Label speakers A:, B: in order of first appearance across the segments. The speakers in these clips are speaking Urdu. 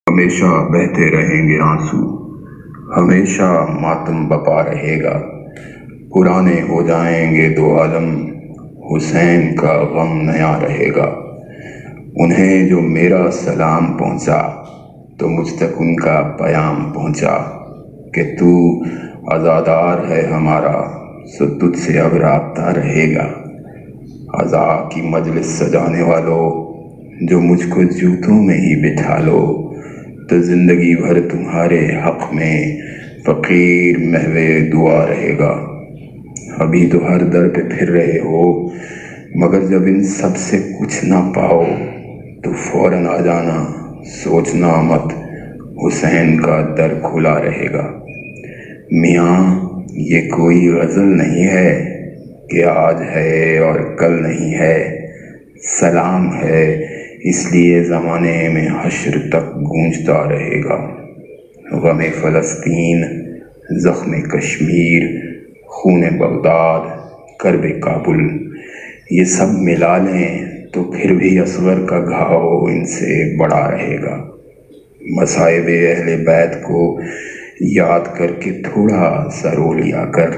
A: ہمیشہ بہتے رہیں گے آنسو، ہمیشہ ماتم بپا رہے گا۔ پرانے ہو جائیں گے دو عالم، حسین کا غم نیا رہے گا۔ انہیں جو میرا سلام پہنچا تو مجھ تک ان کا پیام پہنچا کہ تو عزادار ہے ہمارا، سو تجھ سے اب رابطہ رہے گا۔ عزا کی مجلس سجانے والوں، جو مجھ کو جوتوں میں ہی بٹھا لو، تو زندگی بھر تمہارے حق میں فقیر محو دعا رہے گا۔ ابھی تو ہر در پہ پھر رہے ہو، مگر جب ان سب سے کچھ نہ پاؤ تو فوراً آ جانا، سوچنا مت، حسین کا در کھلا رہے گا۔ میاں یہ کوئی غزل نہیں ہے کہ آج ہے اور کل نہیں ہے، سلام ہے اس لیے زمانے میں حشر تک گونجتا رہے گا۔ غم فلسطین، زخم کشمیر، خون بغداد، کرب کابل، یہ سب ملا لیں تو پھر بھی اصغر کا گھاؤ ان سے بڑا رہے گا۔ مصائب اہل بیت کو یاد کر کے تھوڑا سا رو لیا کر،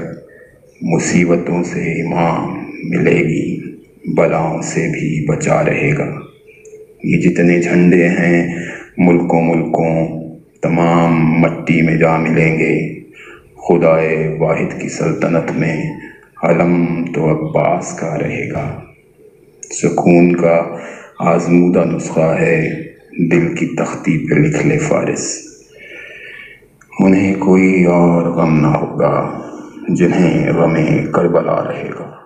A: مصیبتوں سے امام ملے گی، بلاؤں سے بھی بچا رہے گا۔ یہ جتنے جھنڈے ہیں ملکوں ملکوں، تمام مٹی میں جا ملیں گے۔ خدائے واحد کی سلطنت میں علم تو عباس کا رہے گا۔ سکون کا آزمودہ نسخہ ہے، دل کی تختی پہ لکھ لے فارس۔ انہیں کوئی اور غم نہ ہوگا جنہیں غم کربلا رہے گا۔